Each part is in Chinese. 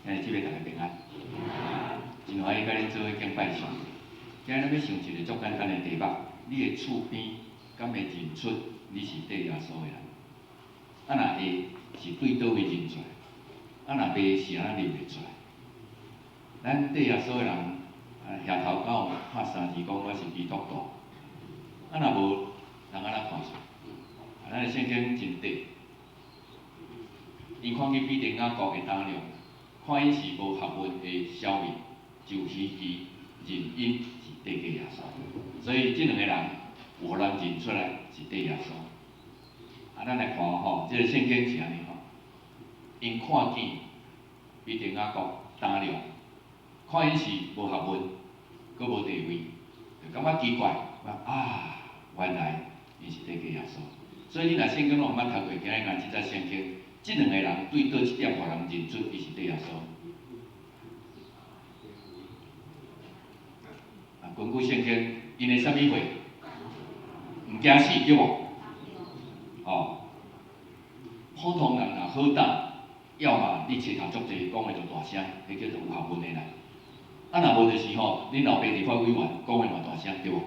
即个大家平安。真欢喜甲恁做伙敬拜神。今日咱要想一个足简单的题目：你的厝边敢会认出你是对耶稣的人？啊，若会是对倒位认出来？啊，若袂是安怎认袂出来？咱对耶稣的人，额头敢有拍三字讲我是基督徒？啊，若无，人安怎看出？咱的圣经真短。因看去比丁雅国的胆量，看因是无学问的小民，就稀奇认因是对个耶稣。所以这两个人有互人认出来是对耶稣。啊，咱来看吼，这个圣经是安尼吼，因看见比丁雅国胆量，看因是无学问，阁无地位，就感觉奇怪，啊，原来因是对个耶稣。所以你若圣经拢毋捌读过，今日讲即只圣经。这两个人对倒一点，互人认出伊是对耶稣。啊，根据圣经，因的啥物话？毋惊死，对无？哦，普通人若好胆，要么你册读足济，讲话就大声，迄叫做有学问的人。啊，若无就是吼，恁老爸立法委员讲话嘛大声，对无？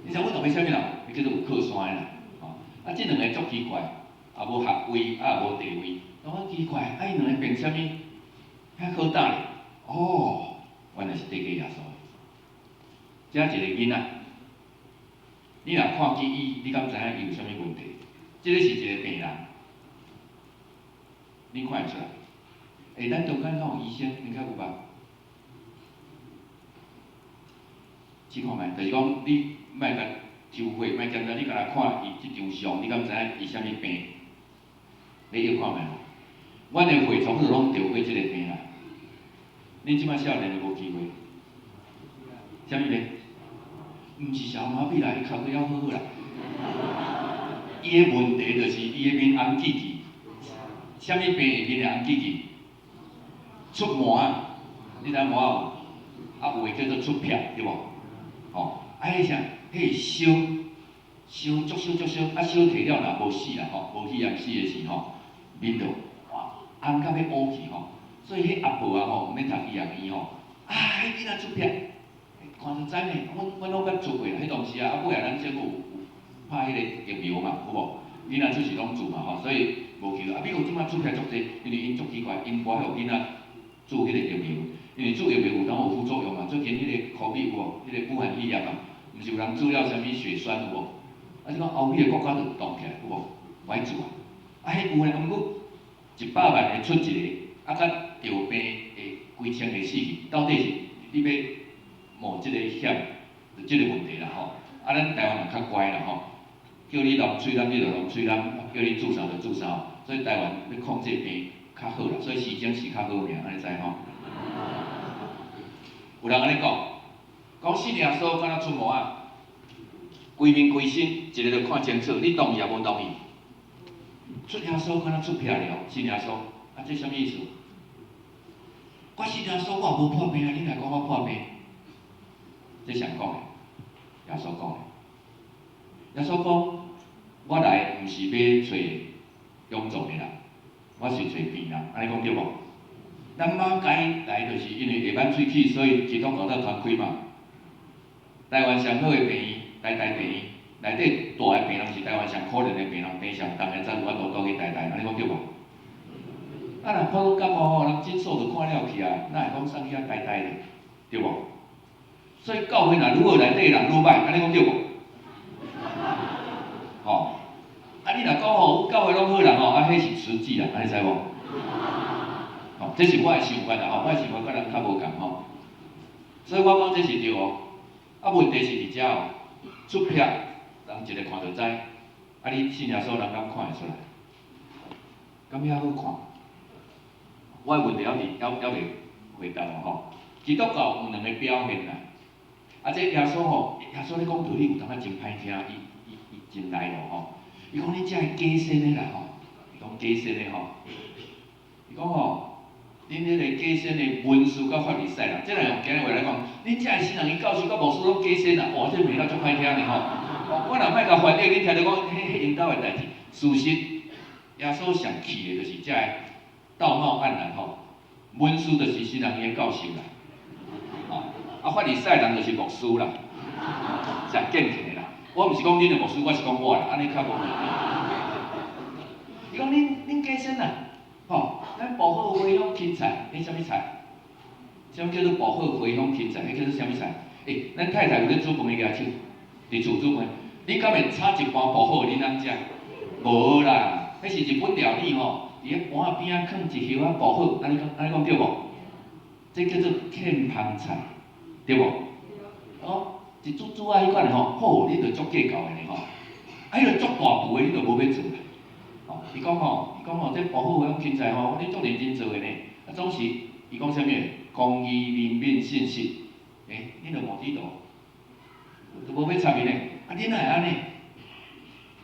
你想阮老爸啥物人？迄叫做有靠山的人。哦，啊，这两个足奇怪。也无学位，也无地位，我奇怪，啊，伊两个凭啥物遐好胆咧？哦，原来是对个耶稣。遮一个囡仔，你若看见伊，你敢知影伊有啥物问题？即个是一个病人，你看会出来？咱中间拢有医生，应该有吧？试看觅，就是讲你莫甲抽血，莫检查，你甲来看伊即张相，你敢知影伊啥物病？你要看觅无？阮的血从头拢着过即个病啦。恁即摆少年就无机会。啥物病？毋是小麻痹啦，伊头壳要好好啦。伊的问题就是伊的面红记记。啥物病会面红记记？出麻啊！你知麻有？啊有诶叫做出片，对无？吼，啊迄啥？迄烧足烧，啊烧摕了若无死啦吼，无去死诶时吼。面着哇红到要乌去吼，所以迄阿婆啊吼，毋免读医学院吼，啊，迄囡仔出片，看就知呢。阮拢捌出过啦，迄当时啊，啊尾啊咱政府有拍迄个疫苗嘛，有无？囡仔出是拢做嘛吼，所以无去啊。美国即摆出片足济，因为因足奇怪，因无互囡仔做迄个疫苗，因为做疫苗有当有副作用嘛。最近迄个 COVID 有无？迄个武汉肺炎啊，毋是有人做了啥物血栓有无？啊，即讲欧美个国家就动起来有无？歹做啊！啊，迄有诶，毋过100万会出一个，啊，甲着病会规千个死去，到底是你要冒即个险，就即个问题啦吼。啊，咱台湾人较乖啦吼，叫你弄喙染你就弄喙染，叫你做啥就做啥，所以台湾要控制病较好啦，所以时间是较好命，安尼知吼？有人安尼讲信耶稣敢若出魔啊，规面规身一个就看清楚，你同意也无同意？出耶稣敢若出撇了，信耶稣，啊，这啥物意思？我信耶稣，我也无破病啊，你来讲我破病，这谁讲的？耶稣讲的。耶稣讲，我来毋是要找永壮的人，我是找病人，安尼讲对无？咱马街来就是因为下班喙齿，所以基督教在传开嘛。台湾上好的病院，台病院。内底大个病人是台湾上可怜的病人，病上重个才有法度倒去台，安尼讲对无？啊，若普通感冒吼，人诊所就看了去啊，哪会讲送去遐呆咧，对无？所以教会若愈好内底人愈歹，安尼讲对无？吼，啊你若讲吼，教会拢好人吼，啊迄是实际啦，安尼知无？吼，这是我的想法啦吼，我的想法甲人较无共吼，所以我讲这是对哦。啊，问题是伫遮哦，出片。人一个看就知，啊！你信耶稣人敢看会出来？敢遐好看？我的问题还未回答哦吼。基督教有两个表现啦，啊！这耶稣吼，耶稣咧讲道理有当啊真歹听，伊真来咯吼。伊讲恁遮个假仙的啦吼，伊讲假仙的吼，伊讲吼，恁迄个假仙的文书甲法利赛人，即个用今日话来讲，恁遮个新人伊教书甲牧师拢假仙啦，哇！这名了足歹听的吼。我若莫甲翻译，你听着讲，迄因兜的代志。事实，耶稣上气的就是遮个道貌岸然吼，文书就是新人院教授啦，法律赛人就是牧师啦，上健全的啦。我毋是讲恁的牧师，我是讲我啦，安尼较无。伊讲恁家先啊，咱保好回乡芹菜，迄啥物菜？啥物叫做保好回乡芹菜？迄叫做啥物菜？咱太太有咧煮饭的举手，伫厝煮饭，你敢会炒一盘保好恁翁食？无啦，迄是日本料理吼，伫咧盘仔边仔放一叶仔保好，安尼讲对无？这叫做欠香菜，对无？一煮啊迄款的好，你着足计较的呢吼。迄个足大步的，你着无要做啦。伊讲这保好回乡芹菜你足认真做的呢。总是伊讲啥物？公益人民信息，恁着无知道，都无要参与呢。恁哪会安尼？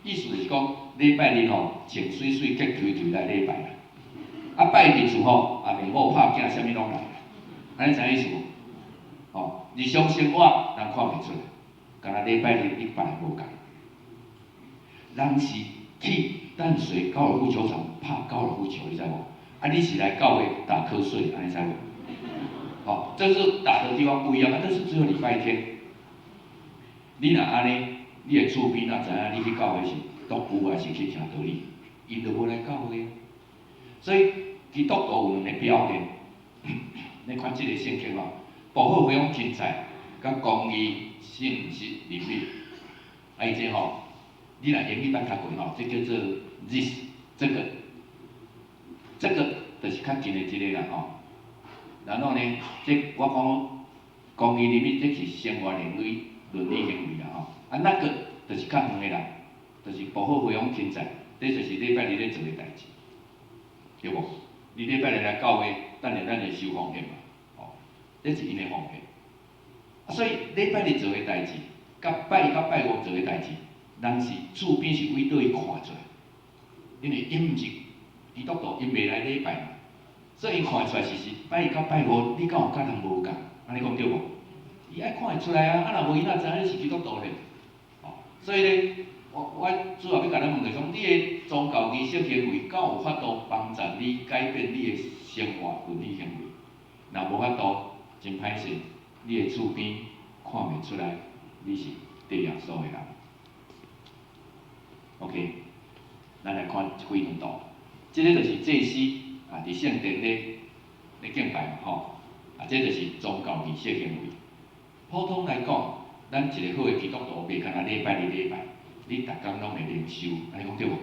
意思就是讲，礼拜日穿水水、结腿腿来礼拜啦。拜日厝也袂好拍囝，啥物拢来啦。安尼知意思无？日常生活人看袂出来，干那礼拜日你别人无共。人是去淡水高尔夫球场拍高尔夫球，你知无？你是来教会打瞌睡，安尼知无？这是打的地方不一样，但是只有礼拜天。你若安尼，你的厝边若知影你去教会是读书还是去听道理，因就无来教会。所以基督徒有两个标准，你看这个圣经保好回乡芹菜，甲公益信息领域，伊这你若英语捌读过这叫做 this， 这个就是较近的一个啦然后呢，这我讲公益领域，这是生活伦理行为啦那个就是较远的啦，就是保好回乡芹菜，这就是礼拜日咧做的代志，对无？你礼拜日来教会，等下咱会收奉献嘛，这是因的奉献。所以礼拜日做的代志，甲拜五做的代志，人是厝边是为倒伊看出来，因为因毋是基督徒，因袂来礼拜嘛。所以，伊看出来是拜一到拜五，你敢有甲人无共？安尼讲对无？伊爱看会出来啊！若无伊哪知影你是基督徒咧？所以咧，我主要要甲咱问的讲，你的宗教仪式行为，敢有法度帮助你改变你的生活伦理行为？若无法度，真歹势，你的厝边看袂出来你是对耶稣的人。OK， 咱来看几段道，这个就是祭司。伫圣殿咧敬拜嘛这就是宗教仪式行为。普通来讲，咱一个好的基督徒，袂干那礼拜日礼拜，你逐工拢会灵修，安尼讲对无？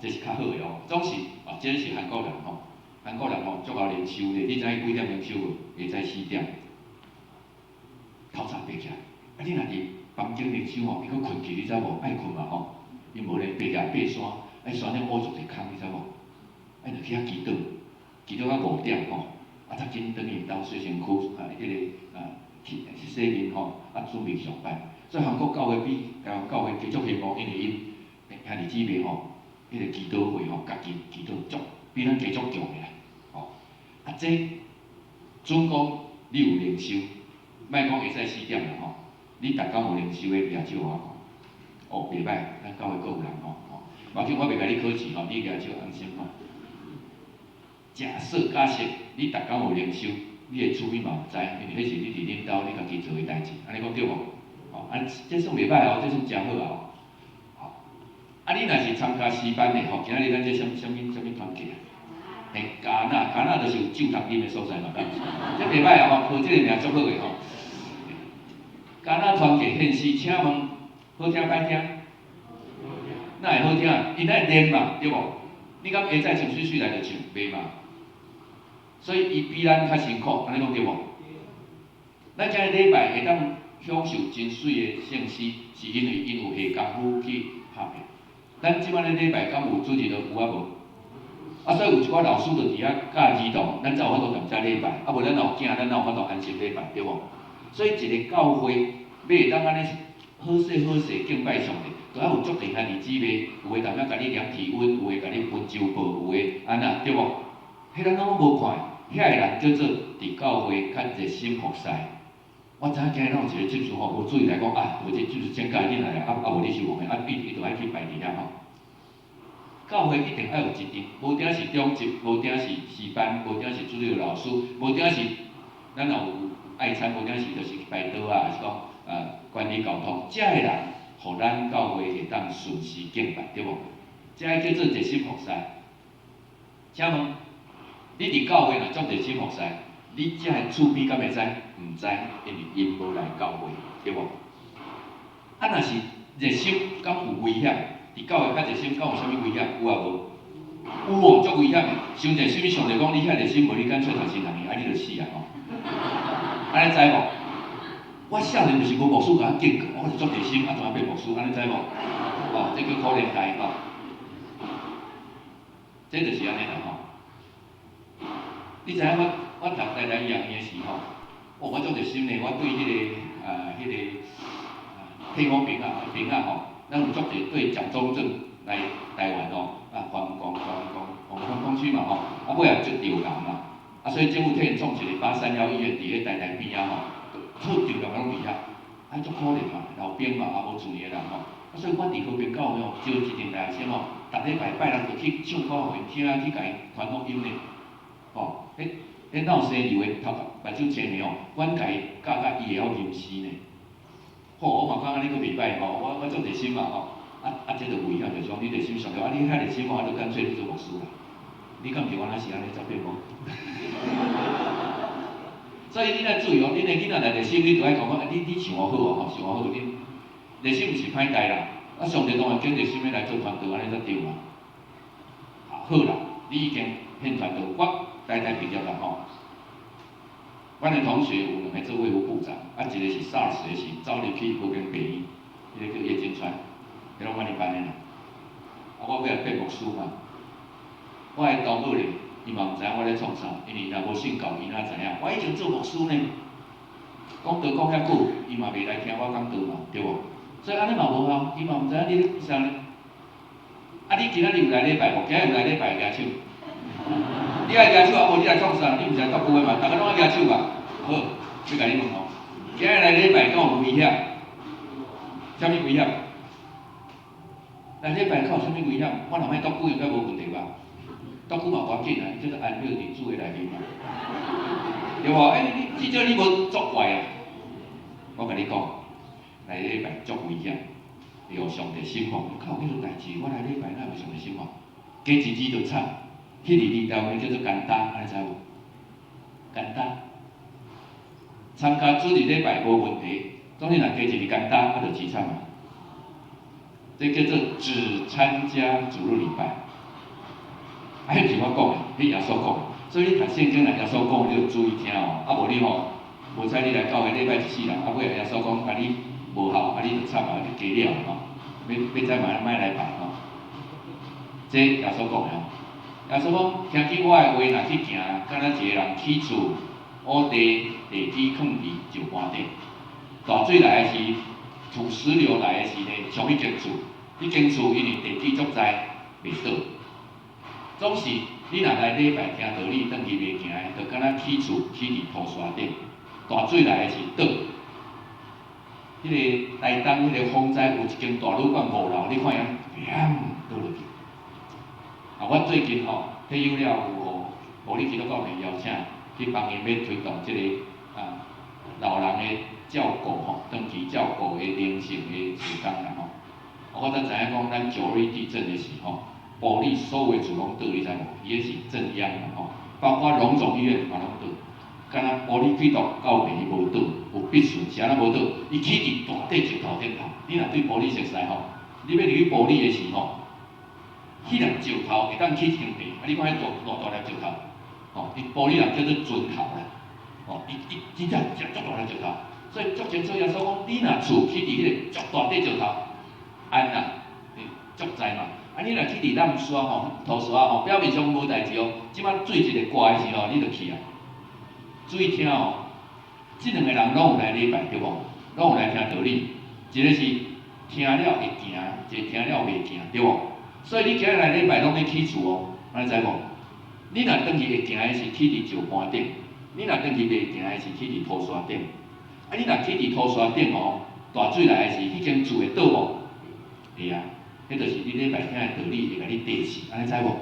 这是较好的总是这是韩国人韩国人足够灵修的，你知影几点灵修无？下早4点，透早爬起来。你若伫房间灵修伊佫困去，你知无？爱困嘛伊无咧爬起来爬山，爱山咧挖一个坑，你知无？爱着去遐祈祷。祈祷到5点较紧转去当洗身躯洗面准备上班。所以韩国教会比台湾教会继续幸福，因为因兄弟姊妹迄个祈祷会家己祈祷足，比咱加足强的啦这准讲你有灵修，莫讲会使4点啦你逐工有灵修的举手我看袂歹，咱教会阁有人无要紧，我袂甲你考试你举手安心假设你逐工有灵修，你的厝边嘛毋知，因为迄是你伫恁兜你家己做的代志，安尼讲对无？这算袂歹这算真好你若是参加诗班的今仔日咱这什么团体加纳就是有酒通啉的所在嘛，这袂歹报这个名足好的加纳团体献诗，请问好听歹听？哪会好听？因爱练嘛，对无？你敢下早穿水水来就唱，袂嘛？所以伊比咱较辛苦，安尼讲对无？咱今日礼拜会当享受真水的圣诗，是因为因有下功夫去拍的。咱即摆咧礼拜敢有主日就有无？所以有一寡老师就伫遐教儿童，咱才有法度同齐礼拜。无咱有囝，咱哪有法度安心礼拜，对无？所以一个教会要会当安尼好势敬拜上帝，就要有足地兄弟姊妹，有诶逐摆甲你量体温，有诶甲你分周报，有诶安那对无？迄咱拢无看。遐个人叫做伫教会较热心服侍。我知影今日咱有一个执事无注意来讲有一个执事请假恁来无你收奉献伊就爱去拜伫遐教会一定要有一定，无定是中级，无定是师班，无定是主日老师，无定是咱若有爱餐，无定是就是摆桌啊，还是讲管理交通，遮个人，互咱教会会当顺时敬拜，对无？遮个叫做热心服侍。请问，你伫教会若做热心服侍，你遮个厝边敢会知？毋知，因为因无来教会，对无？啊，若是热心，敢有危险？伫教会较热心，敢有啥物危险？有啊无？有哦，足危险的。想者啥物上帝讲你遐热心，无你敢出头前人去，啊你就死啊吼！安尼知无？我少年就是无牧师甲我敬过，我是足热心，啊怎啊变牧师？安尼知无？哦，这叫可怜代吼。这就是安尼啦吼。你知影我读台大医学院的时候，哦，我足热心嘞，我对迄个配偶病啊吼。咱有足侪对蒋中正来台湾吼，广区嘛吼，啊尾也足流人嘛，啊所以政府替因创一个831医院伫咧台大边仔吼，出流人拢伫遐，啊足可怜嘛，老兵嘛，也无厝诶人吼，啊所以阮伫和平教会吼，招一群大学生吼，逐礼拜人就去唱歌互因听，去甲因传福音咧，吼，哪有生流诶头目睭青诶吼，阮甲伊教伊会晓吟诗呢。吼，我嘛感觉你阁袂歹吼，我足热心嘛吼，这就危险，就是讲你热心上了，你遐热心我就干脆你做牧师啦。你敢毋是原来是安尼才对无？所以你来注意哦，恁的囡仔来热心，你就爱讲讲，你想我好哦，吼，想我好，恁热心毋是歹代啦，啊上帝当然拣热心的来做传道，安尼才对嘛。好啦，你已经献传道，我台大毕业啦吼。阮的同学有2个做卫福部长，啊一个是 SARS 的时走入去和平病院，迄个叫叶金川，迄拢阮哋班的啦。啊，我尾来变牧师嘛，我的同学咧，伊嘛毋知影我咧创啥，因为若无信教，伊哪知影？我以前做牧师呢，讲道讲遐久，伊嘛袂来听我讲道嘛，对无？所以安尼嘛无效，伊嘛毋知影你咧啥呢？啊，你今仔日有来礼拜无？今仔有来礼拜举手。你爱举手啊？无你来创啥？你毋是来读书的嘛？大家拢爱举手吧？好，要甲你问哦。今日来礼拜敢有危险？啥物危险？来礼拜敢有啥物危险？我若莫读书应该无问题吧？读书嘛无要紧啊，即个安表伫主的内面嘛，对无？你至少你无作怪啊。我甲你讲，来礼拜足危险，会互上帝审判。靠，迄种代志，我来礼拜哪会上帝审判？加一字就惨。迄2条叫做简单，安尼知无？简单，参加主日礼拜无问题，总之若加一字简单，啊就凄惨嘛。这叫做只参加主日礼拜，啊，迄毋是我讲的，迄耶稣讲的。所以你读圣经来耶稣讲，你要注意听哦，啊无你吼，无采你来教会礼拜一世人，啊尾耶稣讲啊你无效，啊你就惨啊，你加了吼，要再莫来拜吼。这耶稣讲的。耶稣讲，听见我的话，若去行，敢若一个人起厝，乌地地基囥伫石盘顶。大水来的时，土石流来的时呢，上迄间厝，迄间厝因为地基足在，袂倒。总是你若来礼拜听道理，转去袂行的，就敢若起厝起伫土沙顶。大水来的时倒。迄个台东迄个风灾有一间大旅馆5楼，你看样，砰倒落去。啊，我最近吼，迄有了有无你基督教会邀请去帮因要推动即个老人的照顾吼，长期照顾的灵性的时间啦吼。我才知影讲，咱9日地震的时候，保利所有的厝拢倒，你知无？伊个是震央啦吼，包括荣总医院嘛拢倒，敢若保利基督教会伊无倒，有必顺是安那无倒，伊起伫大块石头顶头。你若对保利熟悉吼，你要入去保利的时候。迄粒石头会当起天地，啊！你看迄大粒石头，吼，伊玻璃人叫做砖头啦，吼，伊真正足大粒石头，所以足清楚耶稣讲，你若厝起伫迄个足大块石头，安啦，足在嘛。啊，你若起伫南沙吼、土沙吼，表面上无代志哦，即摆水一个刮的时候，你就去啊。注意听哦，即2个人拢有来礼拜对无？拢有来听道理，一个是听了会行，一个听了袂行，对无？所以你今日来礼拜拢咧起厝哦，安尼知无？你若转去会行的是起伫石盘顶，你若转去袂行的是起伫土沙顶。啊，你若起伫土沙顶哦，大水来的是，迄间厝会倒无？会啊。迄就是你礼拜天的道理会甲你地死，安尼知无？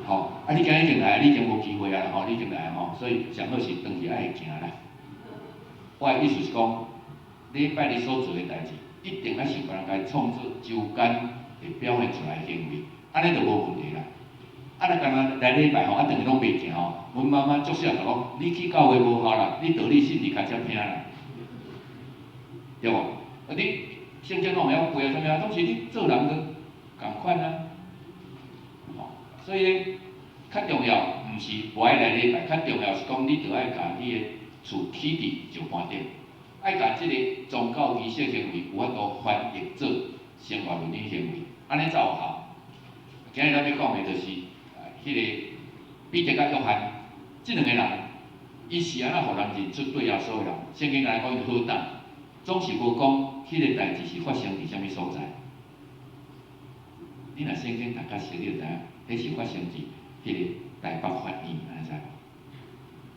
吼，啊你今日进来，你已经无机会啊，吼，你进来吼，所以上好是当日爱行啦。我的意思是讲，礼拜日所做的代志，一定要想办法来创造周间会表现出来的行为，安尼就无问题啦。啊，咱干那来礼拜吼，啊，等于拢袂行吼。阮妈妈足少就讲，你去教会无效啦，你道理信你较接听啦，对无？啊，你圣经拢会晓背啊，啥物啊？总是你做人个共款啊。吼，所以咧，较重要毋是无爱来礼拜，较重要是讲你着爱甲你的厝起伫上半点，爱甲即个宗教仪式行为有法度翻译做生活伦理行为，安尼才有效。今日咱要讲的就是。迄个彼得甲约翰，即两个人，伊是安怎互人认出对耶稣的人？圣经来讲，伊好答，总是无讲迄个代志是发生伫啥物所在。你若圣经读较熟，你就知影，迄是发生伫迄个台北法院，安尼知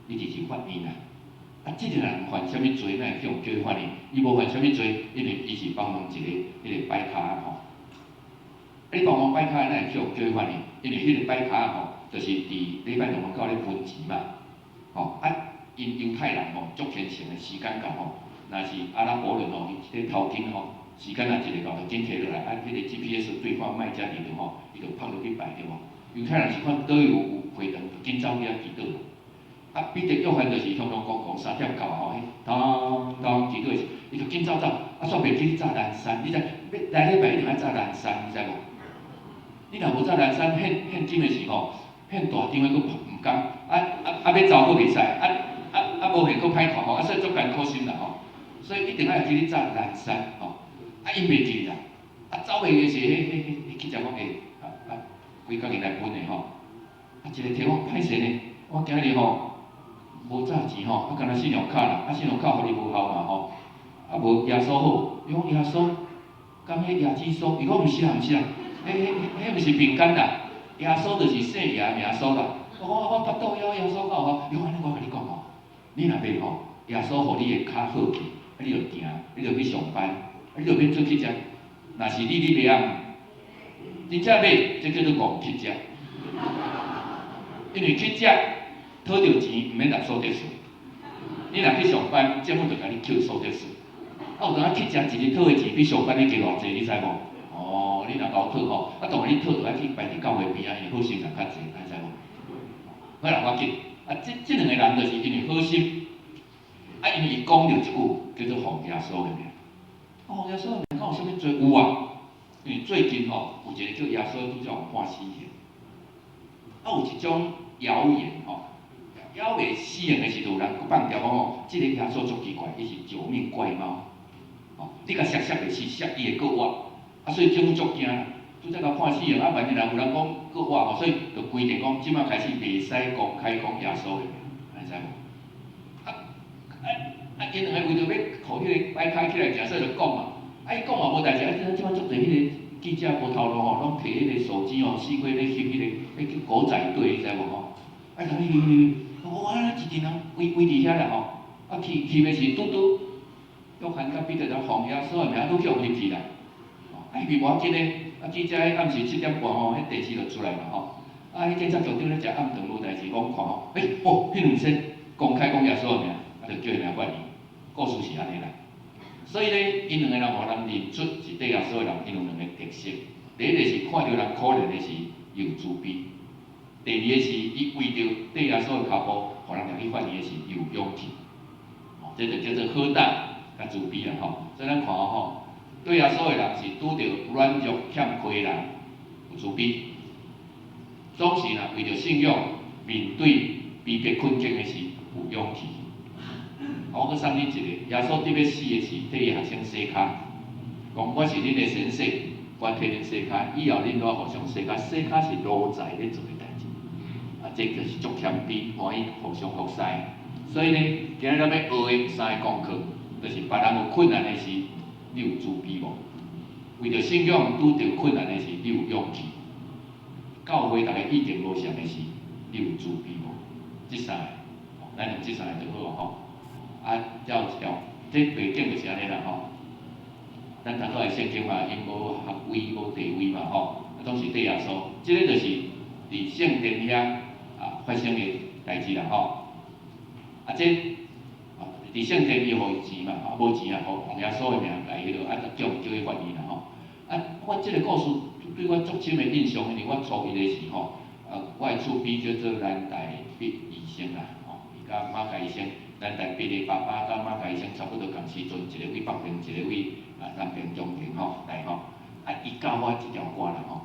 无？伊就是法院啦。啊，即个人犯啥物罪，咱会叫伊法院；伊无犯啥物罪，因为伊是帮忙一个迄个摆卡吼。你帮忙摆卡，咱会叫伊法院。因为迄个摆卡吼，就是伫礼拜六门口咧分钱嘛，吼啊，因犹太人吼足虔诚的时间到吼，若是阿拉伯人吼，伊咧头前吼，时间若一个到就紧摕落来，按迄个 GPS 对方卖家伫度吼，伊就拍落去摆对无？犹太人是看倒有回灯，就紧走去遐祈祷。啊，彼得约翰就是向拢讲3点到吼，当祈祷时，伊就紧走，啊，煞袂去炸南山，你知？来礼拜一定要炸南山，你知无？你若无走南山献金的时候，献大张的佫毋甘，要走佫袂使，无献佫歹看吼，所以足艰苦心啦吼。所以一定要去你走南山吼，因袂记啦，走袂个是迄记者讲规工人来分的吼，一个摕我歹势呢，我今日吼无炸钱吼，干那信用卡啦，信用卡互你无效嘛吼，无耶稣好，伊讲耶稣，敢迄耶稣说，伊讲毋是啦，毋是啦。迄毋是饼干啦，耶稣就是圣耶稣啦。我巴肚枵耶稣到吼，安尼我甲你讲吼，你若要吼，耶稣互你的脚好去，你着行，你着去上班，你着免出去食。若是你袂晓，真正袂，这叫做戆去食。因为去食讨着钱，毋免纳所得税。你若去上班，政府就甲你扣所得税。有当去食一日讨的钱，比上班你加偌济，你知无？哦，你若搞讨吼，当然你讨就爱去摆伫教会边仔，因为好心人较济，安知无？好啦，我紧，即两个人就是因为好心，因为伊讲着一句叫做奉耶稣的名。奉耶稣的名，敢有啥物罪？有啊，因为最近吼有一个叫耶稣拄则有判死刑，有一种谣言吼，谣未死刑的时候，有人放条讲吼，即个耶稣足奇怪，伊是九面怪猫，吼，你甲杀袂死，杀伊会搁活。所以政府足惊啦，拄则甲判死刑，万一若有人讲搁活吼，所以就规定讲，即摆开始袂使公开讲耶稣的名，安知无？因两个为着要互迄个摆开起来，诚说就讲嘛，伊讲嘛无代志，即摆足侪迄个记者无头路吼，拢摕迄个手机吼，四界咧翕迄个迄狗仔队，你知无吼？甲翕，哇，一群人围伫遐啦吼，翕的是拄约翰甲彼得就奉耶稣的名拄叫翕去啦。伊无要紧嘞，记者迄暗时7点半吼，迄电视就出来嘛吼。迄警察局长咧食暗顿无代志，讲看吼，迄两先公开讲耶稣的名，就叫伊来发言。故事是安尼啦。所以咧，因两个人互人认出是对耶稣的人，因有两个特色。第一个是看到人可怜的是有慈悲；第二个是伊为着对耶稣的脚步，互人来去发言的是有勇气。这就叫做好胆甲慈悲啦吼。所以咱看吼。对耶稣的人是拄着软弱欠亏的人有慈悲，总是呢为着信仰面对逼迫困境的时有勇气。我搁送你一个，耶稣伫要死的时，替伊学生洗骹，讲我是恁的先生，我替恁洗骹，以后恁都要互相洗骹，洗骹是奴才咧做的代志，这就是足谦卑，欢喜互相服侍。所以呢，今日咱要学的3个功课，就是别人有困难的时。你有慈悲无？为着信仰拄着困难的时，你有勇气；教会大家意见无相的时，你有慈悲无？这3个，咱用这3个就好吼。才有一条，这背景就是安尼啦吼。咱读出来圣经嘛，因无学位无地位嘛吼，总是对耶稣。即个就是伫圣殿遐发生的代志啦吼。这伫圣殿伊互伊钱嘛，无钱啊，互耶稣的名来迄落叫伊发言啦吼。我即个故事对我足深的印象，因为我初一的时候，我的厝边叫做咱台北医生啦，伊甲马家医生，咱台北的爸爸甲马家医生差不多同时阵，一个位北平，一个位南平、中平吼来吼，伊教我即条歌啦吼。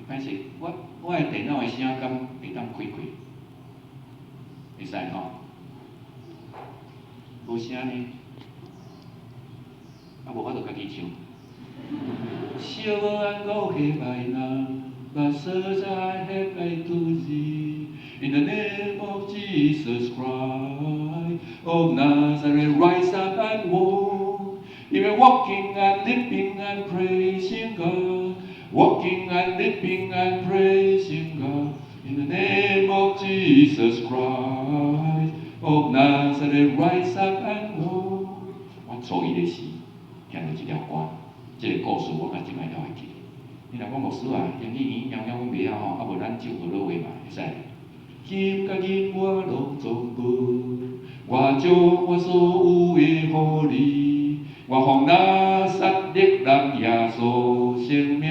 歹势，我的电脑的声敢会当开开？会使吼？无声呢？无我就家己唱。小安五下摆人，把所在黑白都是。In the name of Jesus Christ of Nazareth, rise up and walk. You're walking and leaping and praising God, walking and leaping and praising God. In the name of Jesus Christ of Nazareth, rise up and walk. 我初一的时听到这条歌，这个故事我嘛即摆了会记。你若讲牧师啊，英语样样阮袂晓吼，无咱唱河洛话嘛会使。金甲银我拢总无，我将我所有的互你，我奉那杀戮人耶稣生命，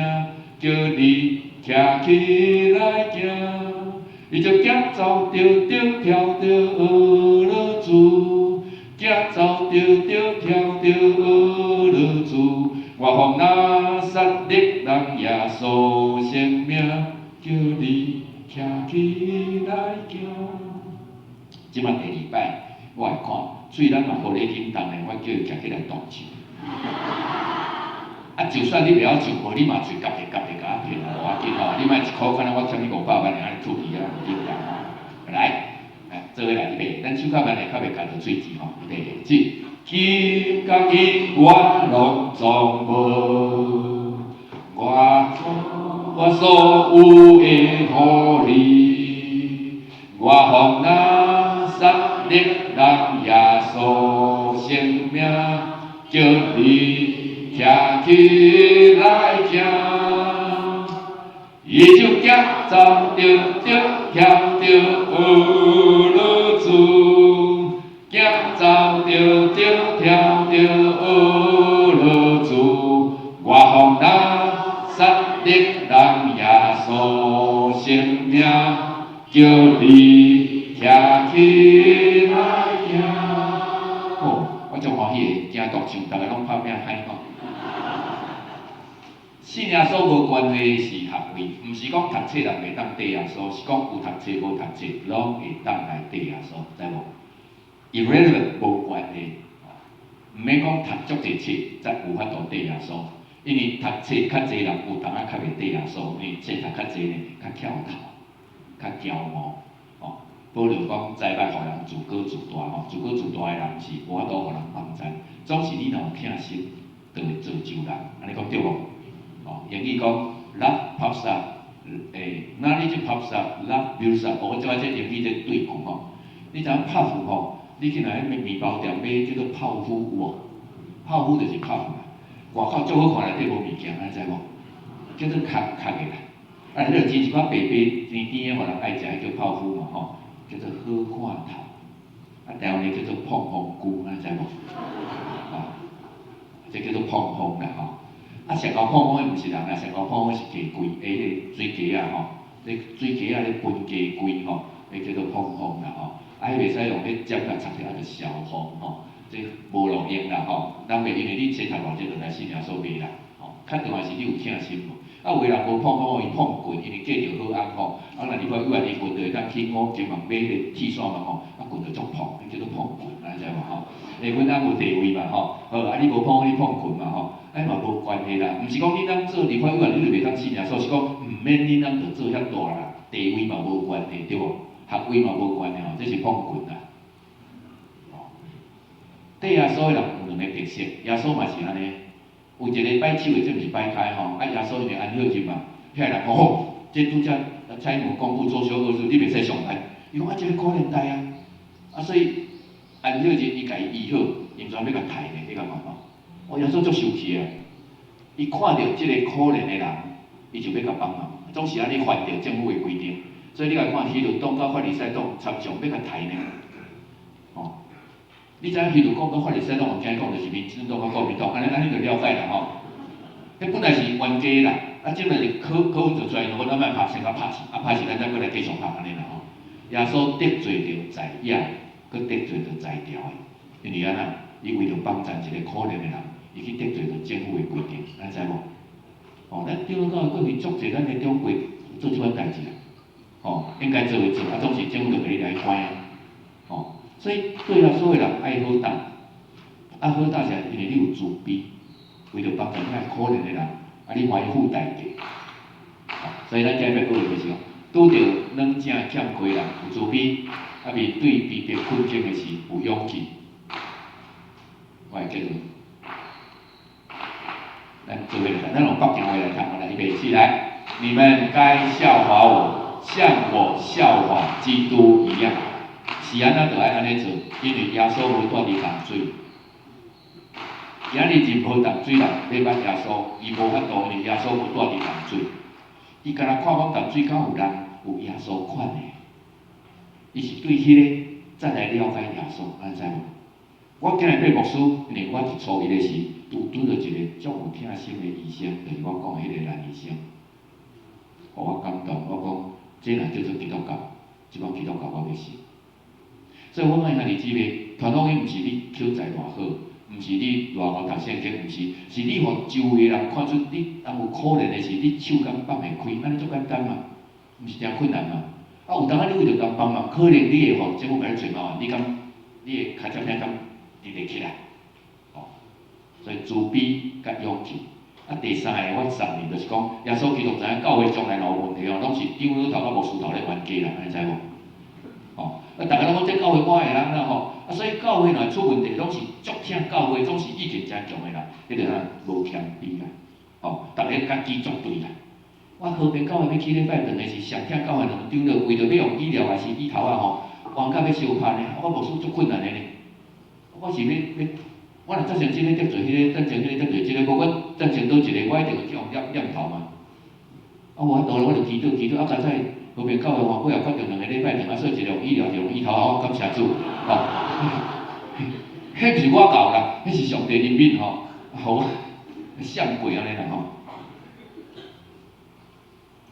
叫你徛起来行，你就行走着跳着学了主，行走着跳着学了主，我奉那杀戮人耶稣生命，叫你。徛起来行，即摆第2摆，我会看，虽然嘛无咧紧动的，我叫伊徛起来动唱。就算你袂晓唱，无你嘛嘴夹下甲我骗无要紧吼，你莫一箍，可能我欠你500万，安尼出去啊，无紧张吼。来，做伙来预备，咱手较慢的，较袂夹到喙齿吼，预备起。金甲银我拢总无，我所有的互你，我奉那杀戮人耶稣生命，叫你徛起来行，伊就行走着跳着学了主，行走着跳着学了主，我奉那杀戮人耶稣生命，叫你徛起来行。我足欢喜的，惊独唱，大家拢拍拼嗨吼。信耶稣无关系是学位，毋是讲读册人袂当跟耶稣，是讲有读册无读册拢会当来跟耶稣，知无 ？Irrelevant 无关系，毋免讲读足侪册才有法度跟耶稣。因为读册较侪人有当啊较袂跟耶稣，因为册读较侪呢，较翘头，较骄傲，保罗讲栽培互人自高自大吼，自高自大的人是无法度互人帮衬，总是你若有疼惜，就会造就人，安尼讲对无？英语讲 love puffs up， knowledge puffs up，love builds up。我即摆即英语即对讲吼，你知影泡芙吼？你去来面包店买叫做泡芙有无？泡芙就是泡芙。外口足好看内底无物件，安知无？叫做壳的啦。迄落煎一块白白甜甜的，互人爱食，叫泡芙嘛吼，叫做好看头。台湾呢叫做碰风菇，安知无？这叫做碰风啦吼。石膏碰风的毋是人啦，石膏碰风是鸡龟，迄个水鸡啊吼，这水鸡啊咧分鸡龟吼，迄叫做碰风啦吼。迄袂使用迄针来插起来，就消风吼。这无路用啦吼，人袂因为你册读偌济就来信耶稣卖啦，吼，较重要是你有疼心无？有的人无碰风，伊碰棍，因为计着好红吼，咱如果有啊，伊棍就会当去5金网买迄个铁线嘛吼，棍就足碰，叫做碰棍，安知无吼？阮咱有地位嘛吼，好你无碰你碰棍嘛吼，嘛无关系啦，毋是讲你当做立法委员你就袂当信耶稣，是讲毋免你当着做遐大啦，地位嘛无关系对无？学位嘛无关系吼，这是碰棍啦。对耶稣的人有2个特色，耶稣嘛是安尼，有一个摆手的，这毋是摆开吼，耶稣因为安好心嘛，遐人讲吼，这拄则蔡英文公布做小恶事，你袂使上台，伊讲这个可怜代啊，所以安好心伊家己医好，因全要甲抬呢，你敢看无？哦，耶稣足生气啊！伊看到即个可怜的人，伊就要甲帮忙，总是安尼犯着政府的规定。所以你来看，希律党甲法利赛党参详要甲抬呢。哦，你知影希律党甲法利赛党我今讲就是民进党甲国民党，安尼就了解啦吼。迄本来是冤家啦，啊，即个是考文就出来，我咱莫拍，先甲拍死，啊拍死咱再过来继续拍安尼啦吼。耶稣得罪着在野，佮得罪着在朝的，因为安那，伊为着帮助一个可怜的人，伊去得罪着政府的规定，咱知无？哦，咱中国过去足侪咱的中国做即款代志啊，哦，应该做的做，啊，总是政府就给你来关啊，哦，所以对啊，所有人爱好打，啊好打是因为你有自卑。为着帮助遐可怜的人，啊，你还付代价，所以咱今日要学的就是讲，拄着软正欠亏人有自卑，啊，面对逼迫困境的时有勇气。我的结论，咱做伙来，咱用北京话来谈，来预备起来。你们该效法我，像我效法基督一样。是安怎就爱安尼做，因为耶稣无带你淡水。今日真无淡水人要捌耶稣，伊无法度，因为耶稣无带你淡水。伊敢若看讲淡水敢有人有耶稣款的，伊是对迄个再来了解耶稣，安知无？我今日做牧师，因为我一初一个时，拄着一个足有疼心的医生，就是我讲的迄个男医生，互我感动。我讲，这若叫做基督教，即帮基督教我要信。所以我问兄弟姊妹，传福音毋是你口才偌好。毋是你偌好读圣经，毋是，是你互周围人看出你当有可怜的事，你手敢放会开，安尼足简单嘛，毋是诚困难嘛。啊，有当啊，你为着人帮忙，可能你会互政府甲你找麻烦，你会开针片敢立得起来，哦，所以自卑甲勇气。啊，第三个我送你就是讲，耶稣基督知影教会将来若有问题哦，拢是长老头甲牧师头咧冤家啦，安尼知无？哦，啊，大家拢讲这教会我的人啦吼。啊，所以教会若出问题，拢是足听教会，总是意见真强的人，迄个人无谦卑啦，哦，逐个家己作对啦。我和平教会要起礼拜堂的是上听教会两长老，为着要用医疗还是医头啊吼，冤甲要相拍呢，我牧师足困难的呢。我是要，我若赞成即个得罪迄个，赞成迄个得罪即个，无我赞成倒一个，我一定会叫人念头嘛。啊，我到了我就祈祷，啊，刚才和平教会话，我也决定两个礼拜堂，啊，说一个用医疗，一个用医头，啊，我感谢主，哦。迄毋是我教啦，迄是上帝怜悯吼，互闪过安尼啦吼。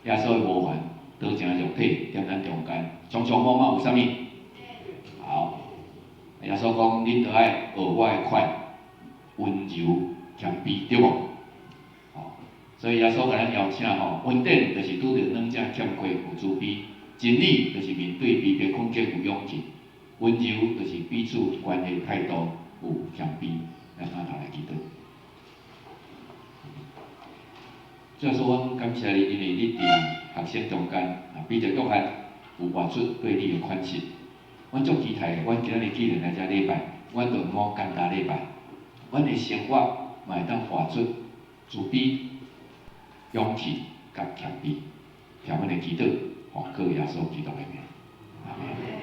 耶稣的无凡，道成肉体，踮咱中间，常常某某有啥物？好，耶稣讲，恁着爱学我的款，温柔谦卑，对无？哦，所以耶稣甲咱邀请吼，稳定就是拄着软正欠亏有自卑，真理就是面对逼迫困境有勇气。温柔就是彼此关系态度有谦卑，咱下头来祈祷。最后说，阮感谢你，因为你伫学生中间啊，比着约翰有活出对你的款式。阮足期待，阮今日既然来遮礼拜，阮就摸简单礼拜，阮的生活嘛会当活出自卑、勇气甲谦卑。听阮的祈祷，靠耶稣基督的名，阿门。